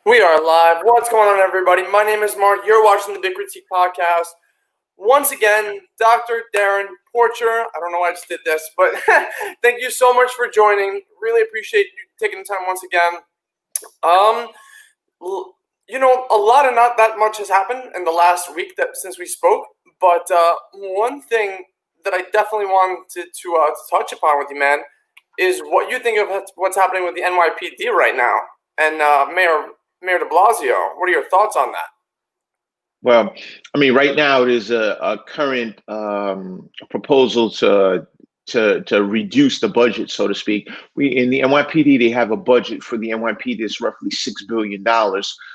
We are live. What's going on, everybody? My name is Mark. You're watching the BigCritique Podcast. Once again, Dr. Darrin Porcher. I don't know why I just did this, but thank you so much for joining. Really appreciate you taking the time once again. A lot of not that much has happened in the last week since we spoke, but one thing that I definitely wanted to touch upon with you, man, is what you think of what's happening with the NYPD right now and Mayor DeBlasio. What are your thoughts on that? Well, I mean, right now it is a current proposal to reduce the budget, so to speak. In the NYPD, they have a budget for the NYPD that's roughly $6 billion.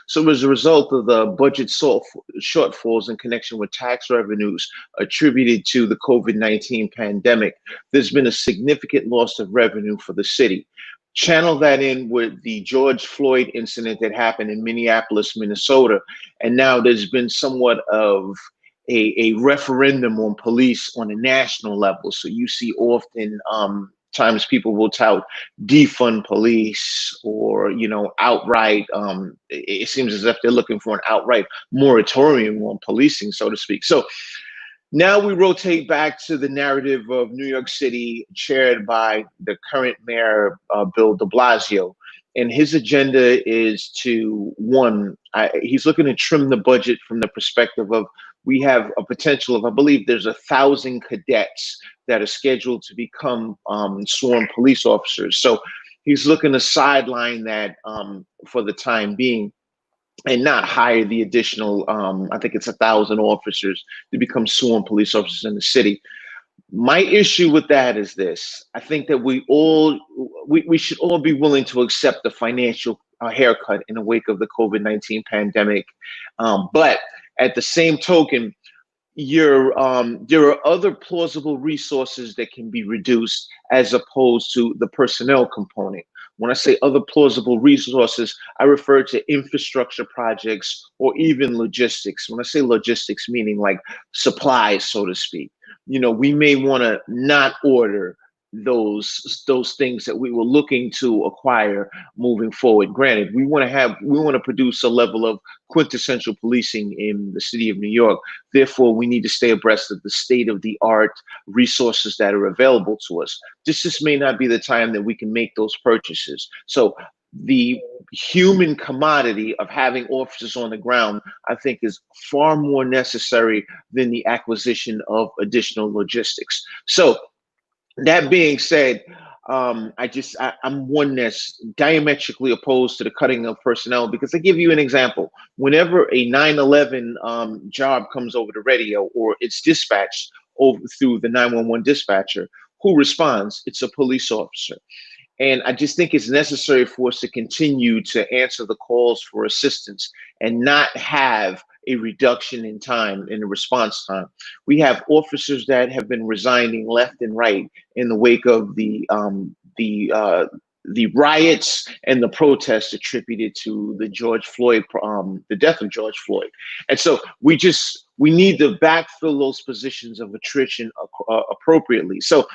So as a result of the budget shortfalls in connection with tax revenues attributed to the COVID-19 pandemic, there's been a significant loss of revenue for the city. Channel that in with the George Floyd incident that happened in Minneapolis, Minnesota. And now there's been somewhat of a referendum on police on a national level. So you see often times people will tout defund police or, outright, it seems as if they're looking for an outright moratorium on policing, so to speak. So now we rotate back to the narrative of New York City, chaired by the current mayor, Bill DeBlasio. And his agenda is to, he's looking to trim the budget from the perspective of, we have a potential of, I believe there's 1,000 cadets that are scheduled to become sworn police officers. So he's looking to sideline that for the time being, and not hire the additional, I think it's 1,000 officers to become sworn police officers in the city. My issue with that is this. I think that we should all be willing to accept the financial haircut in the wake of the COVID-19 pandemic. But at the same token, there are other plausible resources that can be reduced as opposed to the personnel component. When I say other plausible resources, I refer to infrastructure projects or even logistics. When I say logistics, meaning like supplies, so to speak. We may want to not order those things that we were looking to acquire moving forward. Granted, we want to produce a level of quintessential policing in the city of New York. Therefore, we need to stay abreast of the state-of-the-art resources that are available to us. This just may not be the time that we can make those purchases. So the human commodity of having officers on the ground, I think, is far more necessary than the acquisition of additional logistics. So that being said, I'm one that's diametrically opposed to the cutting of personnel, because I give you an example. Whenever a 911 job comes over the radio or it's dispatched over through the 911 dispatcher, who responds? It's a police officer. And I just think it's necessary for us to continue to answer the calls for assistance and not have a reduction in time, in the response time. We have officers that have been resigning left and right in the wake of the riots and the protests attributed to the the death of George Floyd. And so we need to backfill those positions of attrition appropriately. So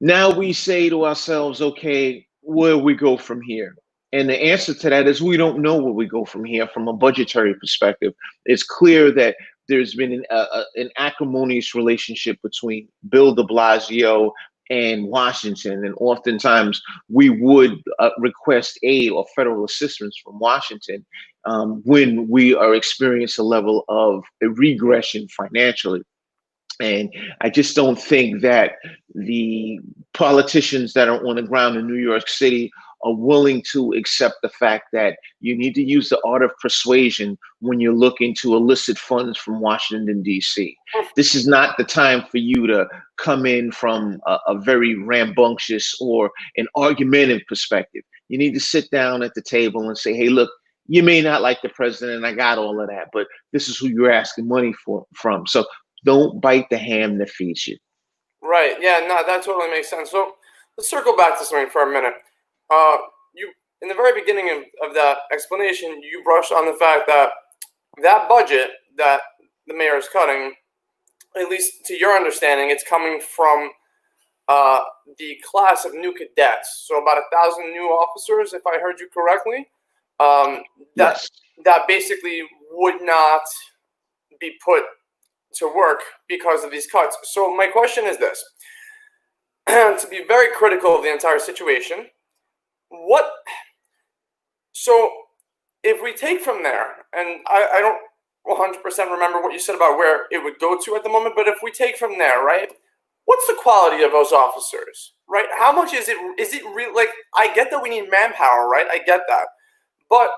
now we say to ourselves, okay, where we go from here? And the answer to that is we don't know where we go from here from a budgetary perspective. It's clear that there's been an acrimonious relationship between Bill DeBlasio and Washington. And oftentimes we would request aid or federal assistance from Washington when we are experiencing a level of a regression financially. And I just don't think that the politicians that are on the ground in New York City are willing to accept the fact that you need to use the art of persuasion when you're looking to elicit funds from Washington, D.C. This is not the time for you to come in from a very rambunctious or an argumentative perspective. You need to sit down at the table and say, hey, look, you may not like the president, and I got all of that, but this is who you're asking money from. So don't bite the hand that feeds you. Right. Yeah, no, that totally makes sense. So let's circle back to something for a minute. You, in the very beginning of that explanation, you brushed on the fact that that budget that the mayor is cutting, at least to your understanding, it's coming from the class of new cadets. So about 1,000 new officers, if I heard you correctly. that Yes. that basically would not be put to work because of these cuts. So my question is this: to be very critical of the entire situation, so if we take from there, and I don't 100% remember what you said about where it would go to at the moment, but if we take from there, right, what's the quality of those officers, right? How much is it real? Like, I get that we need manpower, right? I get that. But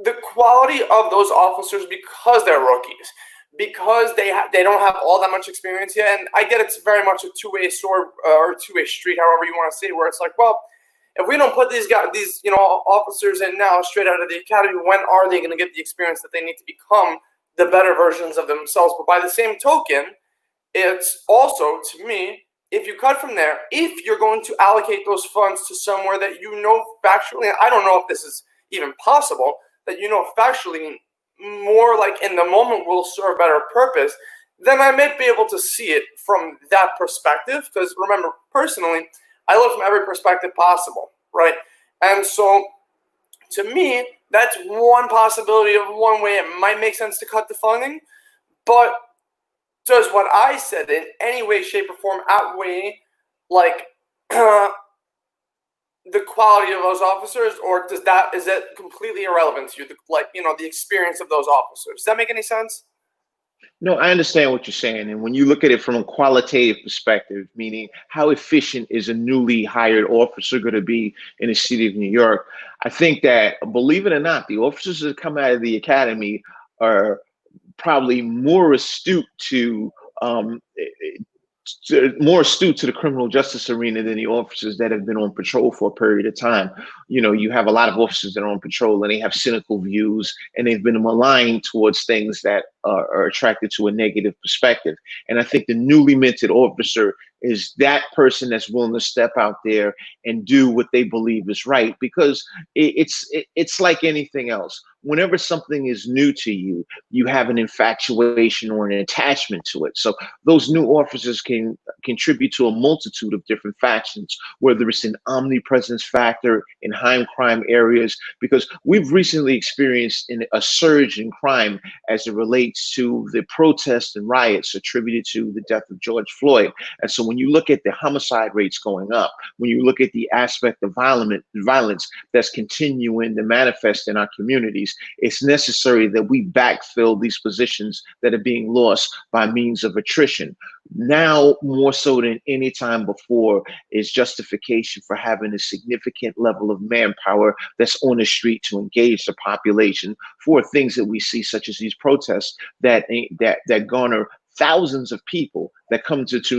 the quality of those officers, because they're rookies, because they don't have all that much experience yet, and I get it's very much a two-way sword or two-way street, however you want to say it, where it's like, well, if we don't put these officers in now straight out of the academy, when are they going to get the experience that they need to become the better versions of themselves? But by the same token, it's also, to me, if you cut from there, if you're going to allocate those funds to somewhere that you know factually, I don't know if this is even possible, that you know factually more like in the moment will serve a better purpose, then I might be able to see it from that perspective. Because remember, personally, I look from every perspective possible, right? And so, to me, that's one possibility of one way it might make sense to cut the funding. But does what I said in any way, shape, or form outweigh, like, the quality of those officers, or is that completely irrelevant to you? The experience of those officers. Does that make any sense? No, I understand what you're saying. And when you look at it from a qualitative perspective, meaning how efficient is a newly hired officer going to be in the city of New York, I think that, believe it or not, the officers that come out of the academy are probably more astute to the criminal justice arena than the officers that have been on patrol for a period of time. You have a lot of officers that are on patrol and they have cynical views and they've been maligned towards things that are attracted to a negative perspective. And I think the newly minted officer is that person that's willing to step out there and do what they believe is right, because it's like anything else. Whenever something is new to you, you have an infatuation or an attachment to it. So those new officers can contribute to a multitude of different factions, whether it's an omnipresence factor in high crime areas, because we've recently experienced a surge in crime as it relates to the protests and riots attributed to the death of George Floyd. And so when you look at the homicide rates going up, when you look at the aspect of violence that's continuing to manifest in our communities, it's necessary that we backfill these positions that are being lost by means of attrition. Now, more so than any time before, is justification for having a significant level of manpower that's on the street to engage the population for things that we see, such as these protests that garner thousands of people that come to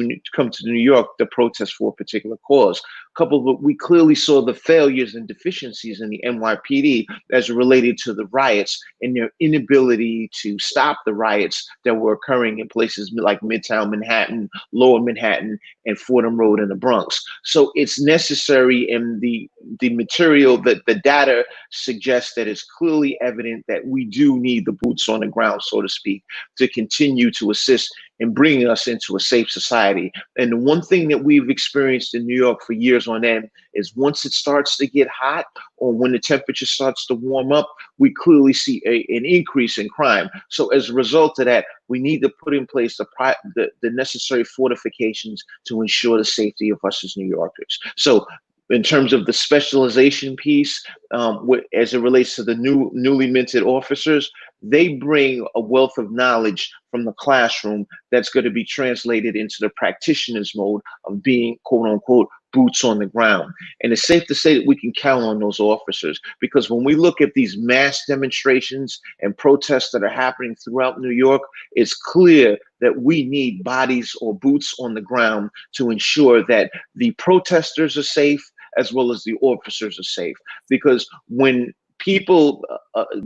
New York to protest for a particular cause. Coupled with, we clearly saw the failures and deficiencies in the NYPD as related to the riots and their inability to stop the riots that were occurring in places like Midtown Manhattan, Lower Manhattan, and Fordham Road in the Bronx. So it's necessary, and the material, that the data suggests that it's clearly evident that we do need the boots on the ground, so to speak, to continue to assist in bringing us into a safe society. And the one thing that we've experienced in New York for years on end is once it starts to get hot, or when the temperature starts to warm up, we clearly see an increase in crime. So as a result of that, we need to put in place the necessary fortifications to ensure the safety of us as New Yorkers. So in terms of the specialization piece, as it relates to the newly minted officers, they bring a wealth of knowledge from the classroom that's going to be translated into the practitioner's mode of being, quote unquote, boots on the ground. And it's safe to say that we can count on those officers, because when we look at these mass demonstrations and protests that are happening throughout New York, it's clear that we need bodies or boots on the ground to ensure that the protesters are safe as well as the officers are safe. Because when people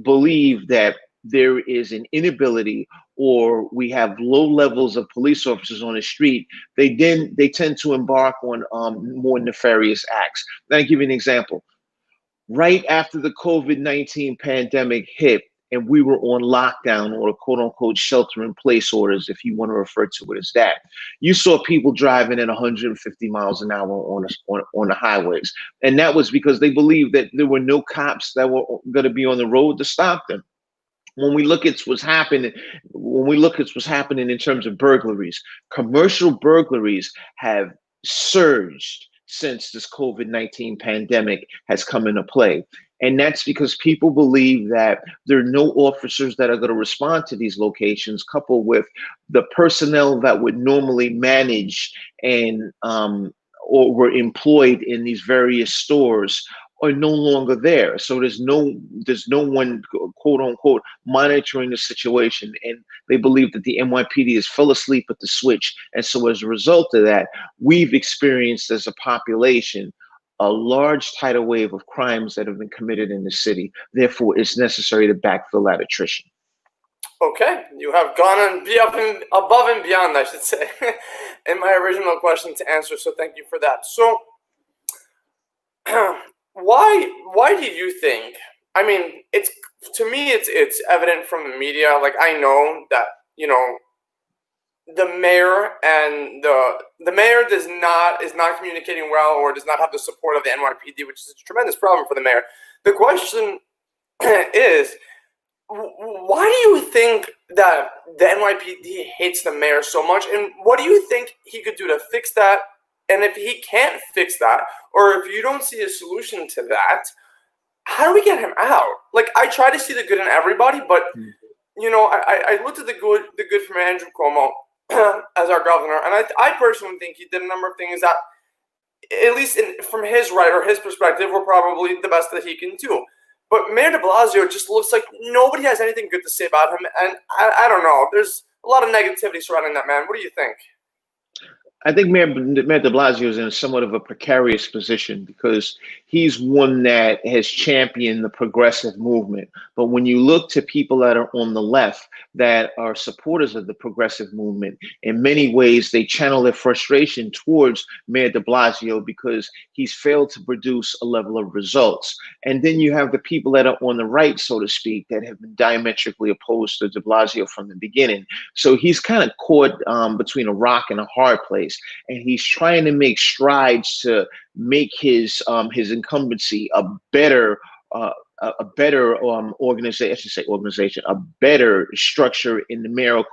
believe that there is an inability, or we have low levels of police officers on the street, they tend to embark on more nefarious acts. Let me give you an example. Right after the COVID-19 pandemic hit, and we were on lockdown or quote unquote shelter in place orders, if you want to refer to it as that. You saw people driving at 150 miles an hour on the highways. And that was because they believed that there were no cops that were going to be on the road to stop them. When we look at what's happening, in terms of burglaries, commercial burglaries have surged since this COVID-19 pandemic has come into play. And that's because people believe that there are no officers that are going to respond to these locations, coupled with the personnel that would normally manage and or were employed in these various stores are no longer there. So there's no one, quote unquote, monitoring the situation. And they believe that the NYPD is fell asleep at the switch. And so as a result of that, we've experienced as a population a large tidal wave of crimes that have been committed in the city. Therefore, it's necessary to backfill that attrition. Okay, you have gone above and beyond, I should say, in my original question to answer. So thank you for that. So why do you think? I mean, it's to me, it's evident from the media. Like, I know that the mayor and the mayor is not communicating well, or does not have the support of the NYPD, which is a tremendous problem for the mayor. The question is, why do you think that the NYPD hates the mayor so much, and what do you think he could do to fix that? And if he can't fix that, or if you don't see a solution to that, how do we get him out? Like, I try to see the good in everybody, but I looked at the good from Andrew Cuomo as our governor, and I personally think he did a number of things that, at least from his perspective, were probably the best that he can do. But Mayor DeBlasio just looks like nobody has anything good to say about him, and I don't know. There's a lot of negativity surrounding that man. What do you think? I think Mayor de Blasio is in somewhat of a precarious position because he's one that has championed the progressive movement. But when you look to people that are on the left that are supporters of the progressive movement, in many ways, they channel their frustration towards Mayor de Blasio because he's failed to produce a level of results. And then you have the people that are on the right, so to speak, that have been diametrically opposed to de Blasio from the beginning. So he's kind of caught between a rock and a hard place. And he's trying to make strides to make his incumbency a better organization, a better structure in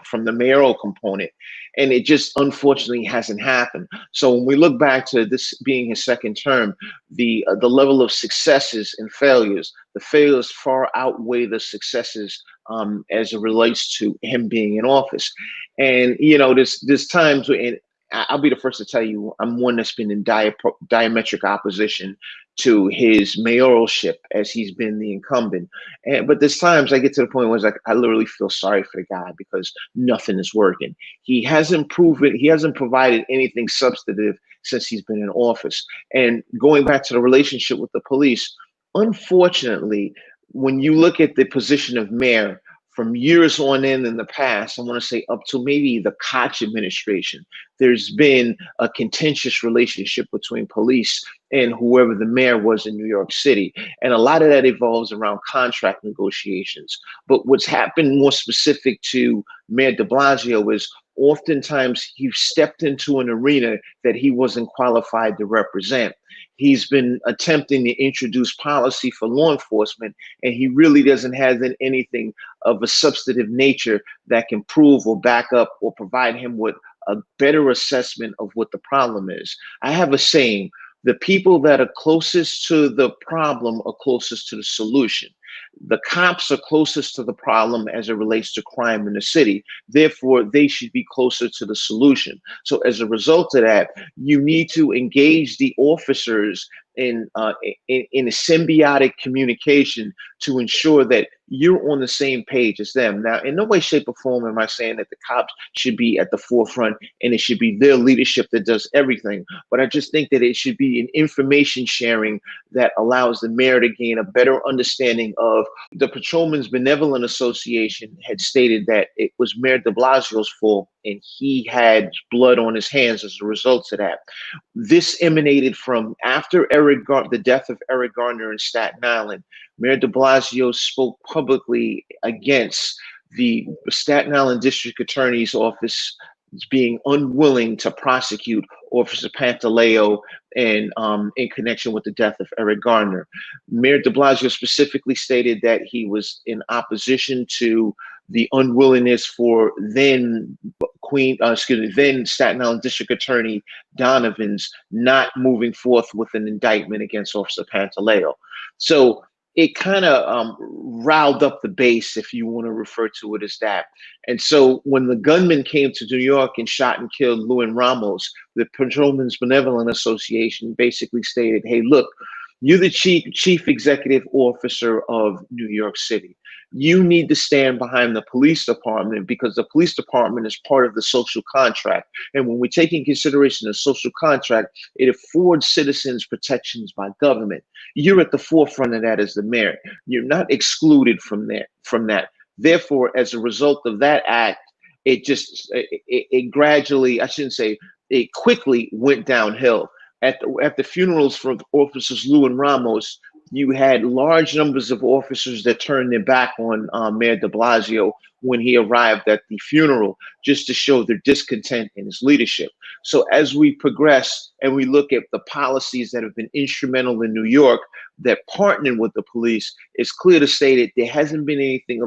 from the mayoral component. And it just unfortunately hasn't happened. So when we look back to this being his second term, the level of successes and failures, the failures far outweigh the successes as it relates to him being in office. And there's times when, I'll be the first to tell you, I'm one that's been in diametric opposition to his mayoralship as he's been the incumbent. But there's times I get to the point where it's like, I literally feel sorry for the guy because nothing is working. He hasn't provided anything substantive since he's been in office. And going back to the relationship with the police, unfortunately, when you look at the position of mayor, from years on in the past, I want to say up to maybe the Koch administration, there's been a contentious relationship between police and whoever the mayor was in New York City. And a lot of that evolves around contract negotiations. But what's happened more specific to Mayor de Blasio is oftentimes he stepped into an arena that he wasn't qualified to represent. He's been attempting to introduce policy for law enforcement, and he really doesn't have anything of a substantive nature that can prove or back up or provide him with a better assessment of what the problem is. I have a saying, the people that are closest to the problem are closest to the solution. The cops are closest to the problem as it relates to crime in the city. Therefore, they should be closer to the solution. So as a result of that, you need to engage the officers in a symbiotic communication to ensure that you're on the same page as them. Now, in no way, shape, or form am I saying that the cops should be at the forefront and it should be their leadership that does everything. But I just think that it should be an information sharing that allows the mayor to gain a better understanding of. The Patrolmen's Benevolent Association had stated that it was Mayor de Blasio's fault and he had blood on his hands as a result of that. This emanated from after the death of Eric Garner in Staten Island. Mayor DeBlasio spoke publicly against the Staten Island District Attorney's Office being unwilling to prosecute Officer Pantaleo and in connection with the death of Eric Garner. Mayor DeBlasio specifically stated that he was in opposition to the unwillingness for then Staten Island District Attorney Donovan's not moving forth with an indictment against Officer Pantaleo. So it kind of riled up the base, if you want to refer to it as that. And so when the gunman came to New York and shot and killed Lewin Ramos, the Patrolmen's Benevolent Association basically stated, hey, look, you're the chief executive officer of New York City. You need to stand behind the police department because the police department is part of the social contract. And when we take in consideration the social contract, it affords citizens protections by government. You're at the forefront of that as the mayor. You're not excluded from that. Therefore, as a result of that act, it gradually, I shouldn't say, it quickly went downhill. At the funerals for Officers Lewin Ramos, you had large numbers of officers that turned their back on Mayor DeBlasio when he arrived at the funeral, just to show their discontent in his leadership. So as we progress and we look at the policies that have been instrumental in New York that partner with the police, it's clear to say that there hasn't been anything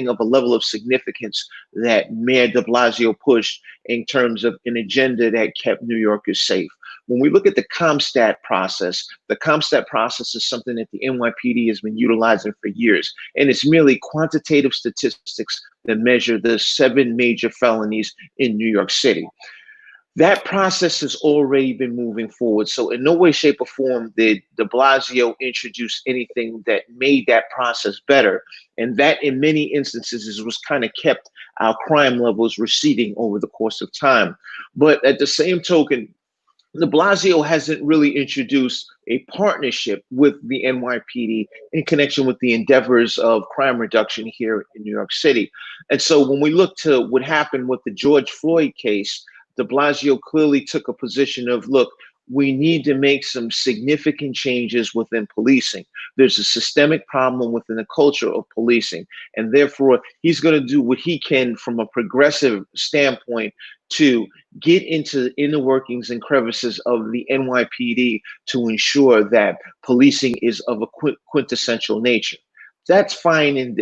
of a level of significance that Mayor DeBlasio pushed in terms of an agenda that kept New Yorkers safe. When we look at the CompStat process is something that the NYPD has been utilizing for years, and it's merely quantitative statistics that measure the 7 major felonies in New York City. That process has already been moving forward. So in no way, shape, or form did de Blasio introduce anything that made that process better. And that in many instances is what's kind of kept our crime levels receding over the course of time. But at the same token, de Blasio hasn't really introduced a partnership with the NYPD in connection with the endeavors of crime reduction here in New York City. And so when we look to what happened with the George Floyd case, de Blasio clearly took a position of, look, we need to make some significant changes within policing. There's a systemic problem within the culture of policing, and therefore he's going to do what he can from a progressive standpoint to get into the inner workings and crevices of the NYPD to ensure that policing is of a quintessential nature. That's fine and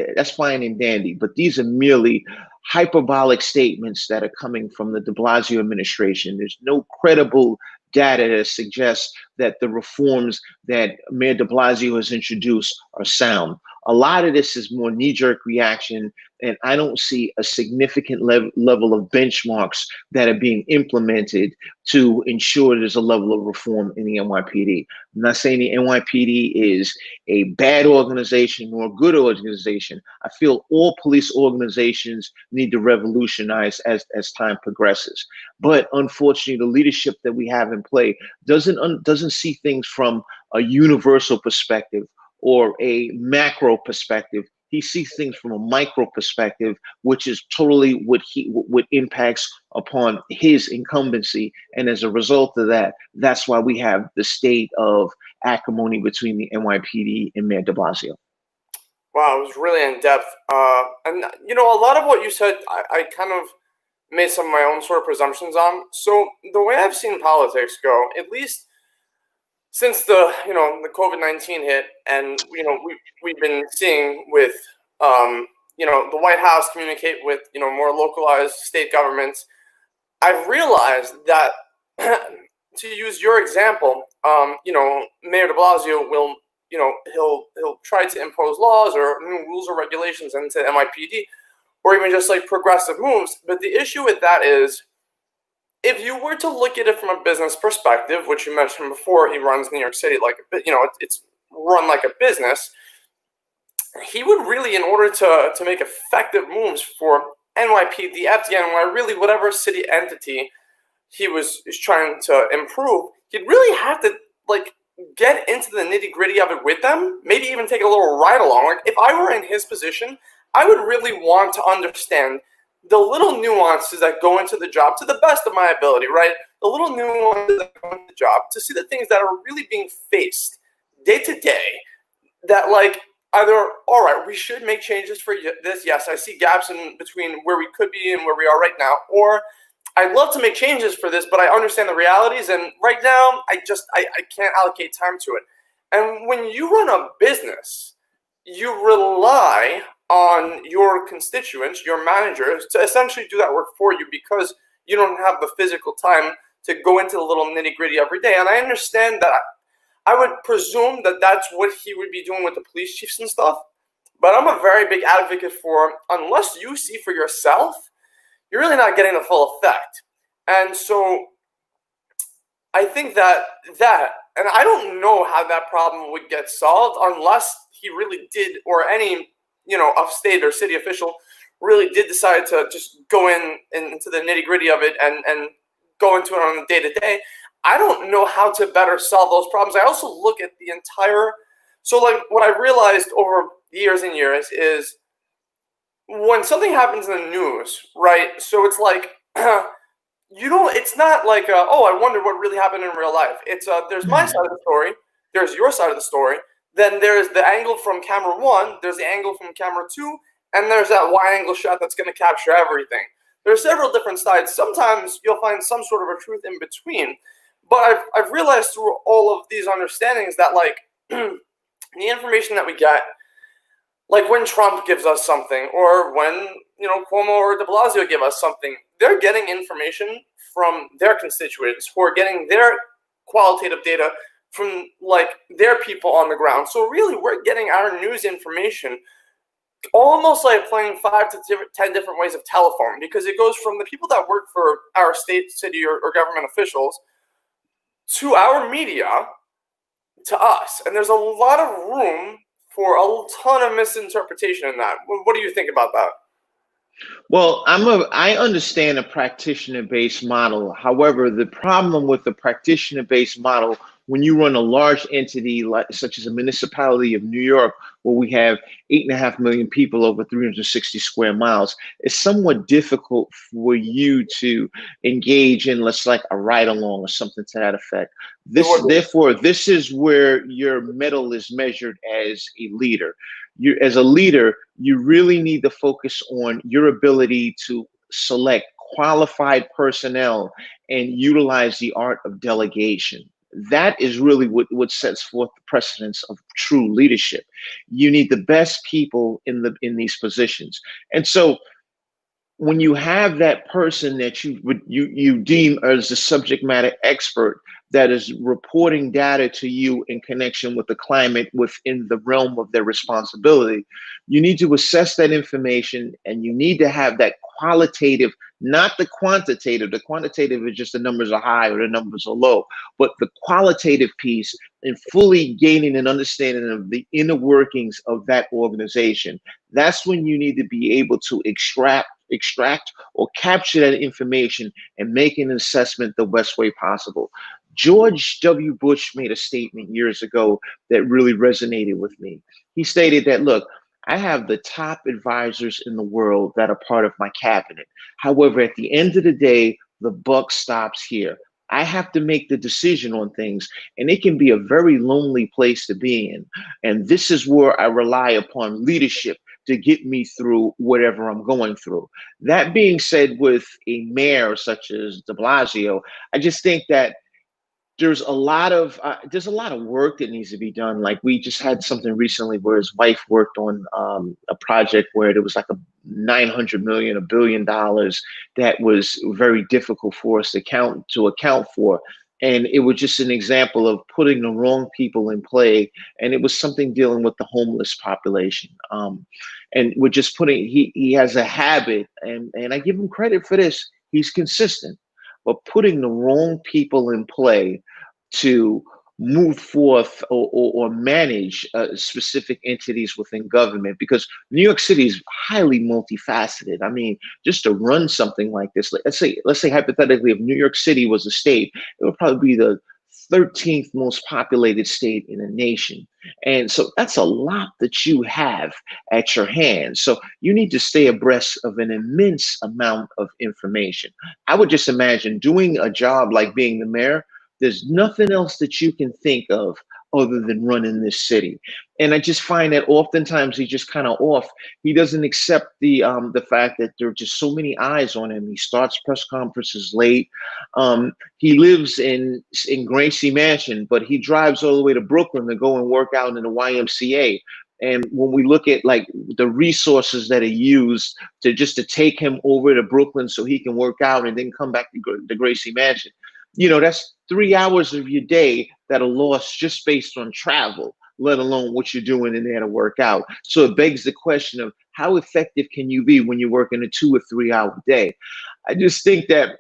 dandy, but these are merely hyperbolic statements that are coming from the de Blasio administration. There's no credible data that suggests that the reforms that Mayor de Blasio has introduced are sound. A lot of this is more knee-jerk reaction, and I don't see a significant level of benchmarks that are being implemented to ensure there's a level of reform in the NYPD. I'm not saying the NYPD is a bad organization or a good organization. I feel all police organizations need to revolutionize as time progresses. But unfortunately, the leadership that we have in play doesn't see things from a universal perspective or a macro perspective. He sees things from a micro perspective, which is totally what impacts upon his incumbency. And as a result of that, that's why we have the state of acrimony between the NYPD and Mayor de Blasio. Wow, it was really in depth. And you know, a lot of what you said, I kind of made some of my own sort of presumptions on. So the way I've seen politics go, at least since the COVID-19 hit, and we've been seeing with the White House communicate with more localized state governments, I've realized that to use your example, Mayor de Blasio will he'll try to impose laws or new rules or regulations into NYPD, or even just like progressive moves. But the issue with that is, if you were to look at it from a business perspective, which you mentioned before, he runs New York City like it's run like a business. He would really, in order to make effective moves for NYPD, FDNY, really whatever city entity he is trying to improve, he'd really have to get into the nitty gritty of it with them. Maybe even take a little ride along. Like, if I were in his position, I would really want to understand the little nuances that go into the job to the best of my ability, right? The little nuances that go into the job to see the things that are really being faced day to day that like either, all right, we should make changes for this. Yes, I see gaps in between where we could be and where we are right now. Or I'd love to make changes for this, but I understand the realities. And right now, I can't allocate time to it. And when you run a business, you rely on your constituents, your managers, to essentially do that work for you because you don't have the physical time to go into the little nitty-gritty every day. And I understand that. I would presume that that's what he would be doing with the police chiefs and stuff. But I'm a very big advocate for, unless you see for yourself, you're really not getting the full effect. And so I think that, and I don't know how that problem would get solved unless he really did, or any, of state or city official really did decide to just go into the nitty-gritty of it and go into it on a day-to-day. I don't know how to better solve those problems. I also look at the entire, so like what I realized over years and years is when something happens in the news, right? So it's like, it's not like, I wonder what really happened in real life. It's, there's my side of the story, there's your side of the story, then there's the angle from camera one, there's the angle from camera two, and there's that wide angle shot that's going to capture everything. There are several different sides. Sometimes you'll find some sort of a truth in between. But I've realized through all of these understandings that, like, the information that we get, like when Trump gives us something, or when, Cuomo or DeBlasio give us something, they're getting information from their constituents who are getting their qualitative data from, like, their people on the ground. So really, we're getting our news information almost like playing 5 to 10 different ways of telephone, because it goes from the people that work for our state, city, or government officials to our media, to us. And there's a lot of room for a ton of misinterpretation in that. What do you think about that? Well, I understand a practitioner-based model. However, the problem with the practitioner-based model, when you run a large entity such as a municipality of New York, where we have 8.5 million people over 360 square miles, it's somewhat difficult for you to engage in, let's like a ride along or something to that effect. Therefore, this is where your mettle is measured as a leader. As a leader, you really need to focus on your ability to select qualified personnel and utilize the art of delegation. That is really what sets forth the precedence of true leadership. You need the best people in these positions. And so when you have that person that you deem as a subject matter expert that is reporting data to you in connection with the climate within the realm of their responsibility, you need to assess that information, and you need to have that qualitative, not the quantitative. The quantitative is just the numbers are high or the numbers are low, but the qualitative piece and fully gaining an understanding of the inner workings of that organization. That's when you need to be able to extract or capture that information and make an assessment the best way possible. George W. Bush made a statement years ago that really resonated with me. He stated that, look, I have the top advisors in the world that are part of my cabinet. However, at the end of the day, the buck stops here. I have to make the decision on things, and it can be a very lonely place to be in. And this is where I rely upon leadership to get me through whatever I'm going through. That being said, with a mayor such as DeBlasio, I just think that there's a lot of work that needs to be done. Like, we just had something recently where his wife worked on a project where there was like a 900 million, $1 billion that was very difficult for us to account for. And it was just an example of putting the wrong people in play. And it was something dealing with the homeless population. And we're just he has a habit, and I give him credit for this. He's consistent, but putting the wrong people in play to move forth or manage specific entities within government, because New York City is highly multifaceted. I mean, just to run something like this, let's say hypothetically, if New York City was a state, it would probably be the 13th most populated state in the nation. And so that's a lot that you have at your hands. So you need to stay abreast of an immense amount of information. I would just imagine doing a job like being the mayor. There's nothing else that you can think of other than running this city. And I just find that oftentimes he's just kind of off. He doesn't accept the fact that there are just so many eyes on him. He starts press conferences late. He lives in Gracie Mansion, but he drives all the way to Brooklyn to go and work out in the YMCA. And when we look at like the resources that are used to take him over to Brooklyn so he can work out and then come back to the Gracie Mansion, that's 3 hours of your day that are lost just based on travel, let alone what you're doing in there to work out. So it begs the question of how effective can you be when you're working a 2 or 3 hour day? I just think that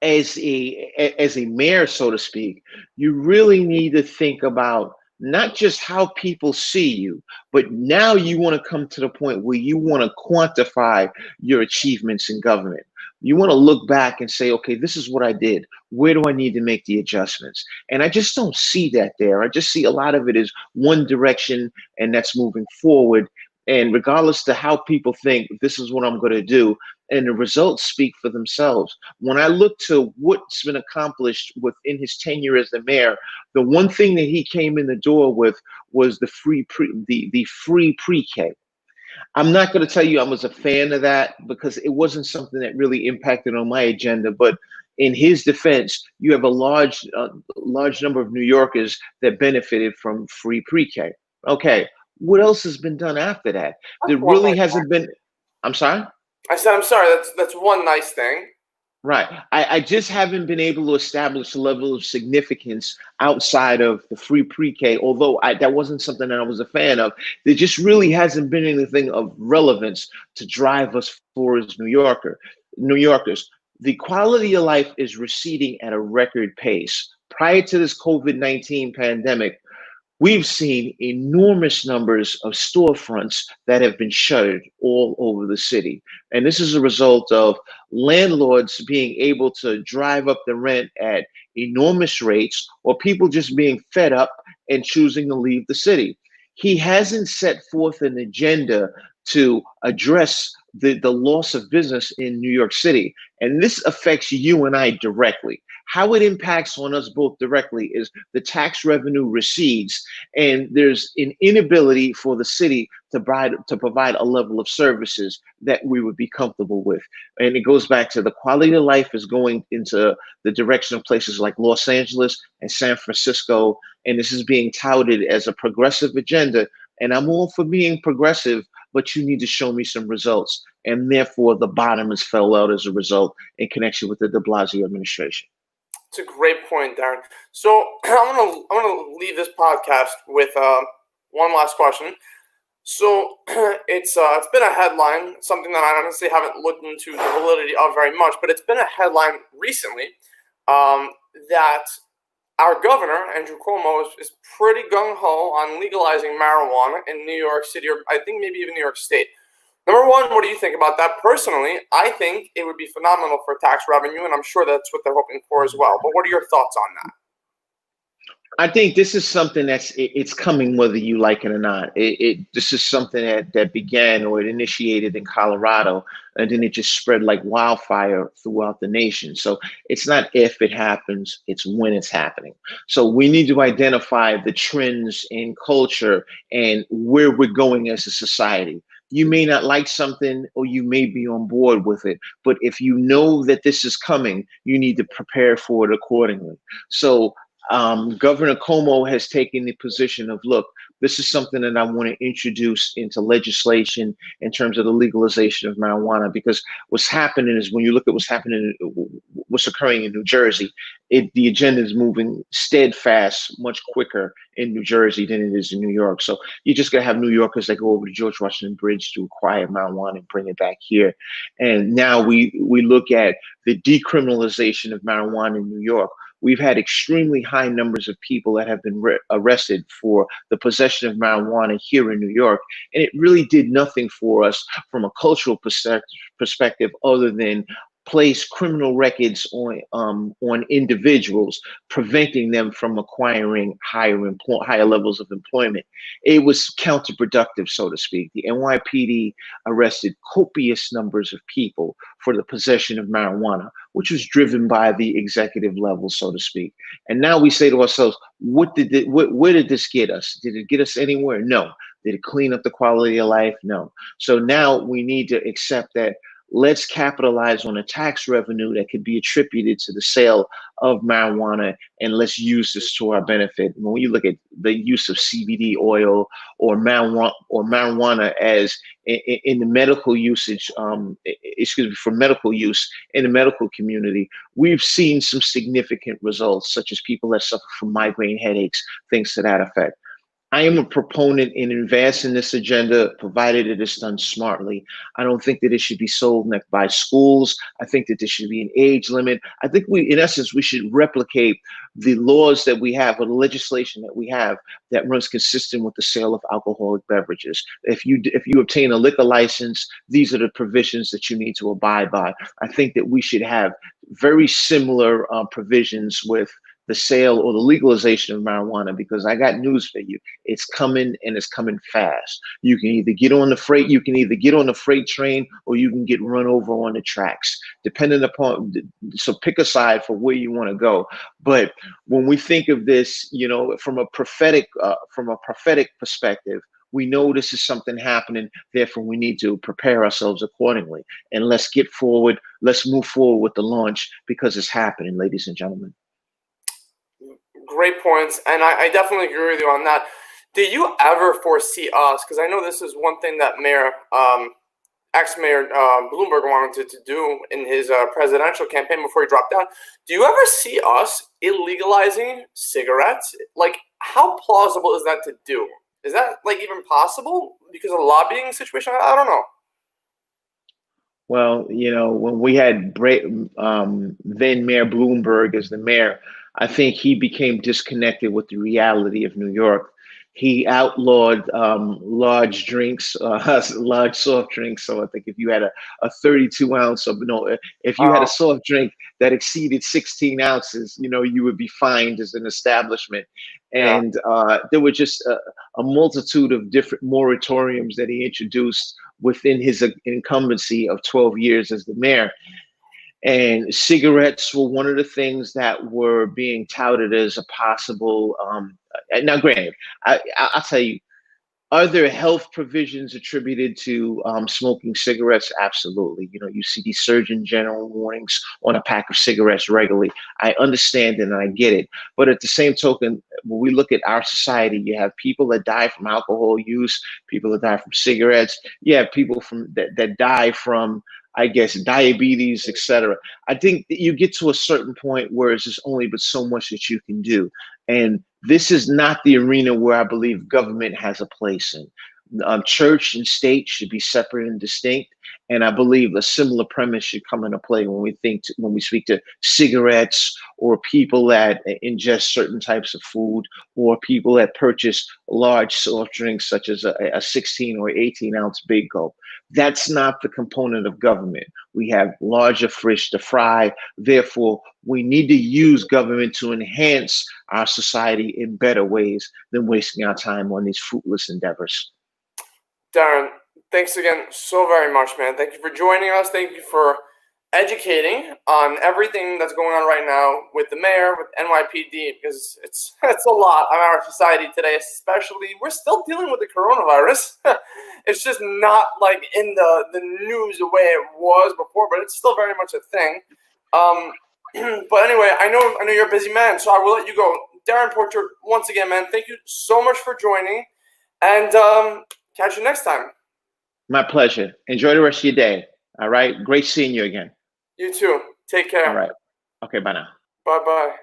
as a mayor, so to speak, you really need to think about not just how people see you, but now you want to come to the point where you want to quantify your achievements in government. You want to look back and say, okay, this is what I did. Where do I need to make the adjustments? And I just don't see that there. I just see a lot of it is one direction, and that's moving forward. And regardless to how people think, this is what I'm going to do, and the results speak for themselves. When I look to what's been accomplished within his tenure as the mayor, the one thing that he came in the door with was the free pre-K. I'm not going to tell you I was a fan of that because it wasn't something that really impacted on my agenda. But in his defense, you have a large number of New Yorkers that benefited from free pre-K. Okay, what else has been done after that? There really hasn't been. I'm sorry? I said, I'm sorry. That's one nice thing. Right. I just haven't been able to establish a level of significance outside of the free pre-K, although that wasn't something that I was a fan of. There just really hasn't been anything of relevance to drive us forward as New Yorkers. The quality of life is receding at a record pace. Prior to this COVID-19 pandemic, we've seen enormous numbers of storefronts that have been shuttered all over the city. And this is a result of landlords being able to drive up the rent at enormous rates, or people just being fed up and choosing to leave the city. He hasn't set forth an agenda to address the loss of business in New York City. And this affects you and I directly. How it impacts on us both directly is the tax revenue recedes, and there's an inability for the city to provide a level of services that we would be comfortable with. And it goes back to the quality of life is going into the direction of places like Los Angeles and San Francisco, and this is being touted as a progressive agenda. And I'm all for being progressive, but you need to show me some results. And therefore, the bottom has fell out as a result in connection with the DeBlasio administration. It's a great point, Darrin. So I'm gonna leave this podcast with one last question. So it's been a headline, something that I honestly haven't looked into the validity of very much, but it's been a headline recently that our governor, Andrew Cuomo, is pretty gung-ho on legalizing marijuana in New York City, or I think maybe even New York State. Number one, what do you think about that? Personally, I think it would be phenomenal for tax revenue, and I'm sure that's what they're hoping for as well. But what are your thoughts on that? I think this is something it's coming whether you like it or not. This is something that began, or it initiated in Colorado, and then it just spread like wildfire throughout the nation. So it's not if it happens, it's when it's happening. So we need to identify the trends in culture and where we're going as a society. You may not like something, or you may be on board with it, but if you know that this is coming, you need to prepare for it accordingly. So Governor Cuomo has taken the position of, look, this is something that I want to introduce into legislation in terms of the legalization of marijuana, because what's happening is when you look at what's occurring in New Jersey, the agenda is moving steadfast, much quicker in New Jersey than it is in New York. So you just got to have New Yorkers that go over to George Washington Bridge to acquire marijuana and bring it back here. And now we look at the decriminalization of marijuana in New York. We've had extremely high numbers of people that have been arrested for the possession of marijuana here in New York. And it really did nothing for us from a cultural perspective other than place criminal records on individuals, preventing them from acquiring higher levels of employment. It was counterproductive, so to speak. The NYPD arrested copious numbers of people for the possession of marijuana, which was driven by the executive level, so to speak. And now we say to ourselves, where did this get us? Did it get us anywhere? No. Did it clean up the quality of life? No. So now we need to accept that let's capitalize on a tax revenue that could be attributed to the sale of marijuana, and let's use this to our benefit. When you look at the use of CBD oil or marijuana as in the medical usage, for medical use in the medical community, we've seen some significant results, such as people that suffer from migraine headaches, things to that effect. I am a proponent in advancing this agenda, provided it is done smartly. I don't think that it should be sold by schools. I think that there should be an age limit. I think in essence, we should replicate the laws that we have, or the legislation that we have, that runs consistent with the sale of alcoholic beverages. If you obtain a liquor license, these are the provisions that you need to abide by. I think that we should have very similar provisions with the sale or the legalization of marijuana, because I got news for you. It's coming, and it's coming fast. You can either get on the freight train, or you can get run over on the tracks, depending upon, so pick a side for where you want to go. But when we think of this, from a prophetic perspective, we know this is something happening. Therefore, we need to prepare ourselves accordingly. And let's move forward with the launch, because it's happening, ladies and gentlemen. Great points, and I definitely agree with you on that. Do you ever foresee us, because I know this is one thing that ex-Mayor Bloomberg wanted to do in his presidential campaign before he dropped out, do you ever see us illegalizing cigarettes? Like, how plausible is that to do? Is that even possible because of a lobbying situation? I don't know. Well, when we had then Mayor Bloomberg as the mayor, I think he became disconnected with the reality of New York. He outlawed large drinks, large soft drinks. So I think if you had a 32 ounce if you had a soft drink that exceeded 16 ounces, you would be fined as an establishment. And there were just a multitude of different moratoriums that he introduced within his incumbency of 12 years as the mayor. And cigarettes were one of the things that were being touted as a possible. Now, granted, I'll tell you, are there health provisions attributed to smoking cigarettes? Absolutely. You see these Surgeon General warnings on a pack of cigarettes regularly. I understand it and I get it. But at the same token, when we look at our society, you have people that die from alcohol use, people that die from cigarettes. You have people that die from, I guess, diabetes, etc. I think that you get to a certain point where it's just only but so much that you can do. And this is not the arena where I believe government has a place in. Church and state should be separate and distinct. And I believe a similar premise should come into play when we speak to cigarettes, or people that ingest certain types of food, or people that purchase large soft drinks such as a 16 or 18 ounce Big Gulp. That's not the component of government. We have larger fish to fry. Therefore, we need to use government to enhance our society in better ways than wasting our time on these fruitless endeavors. Darrin, thanks again so very much, man. Thank you for joining us. Thank you for educating on everything that's going on right now with the mayor, with NYPD, because it's a lot on our society today, especially. We're still dealing with the coronavirus. It's just not in the news the way it was before, but it's still very much a thing. But anyway, I know you're a busy man, so I will let you go. Darrin Porcher, once again, man, thank you so much for joining, and catch you next time. My pleasure. Enjoy the rest of your day. All right. Great seeing you again. You too. Take care. All right. Okay. Bye now. Bye-bye.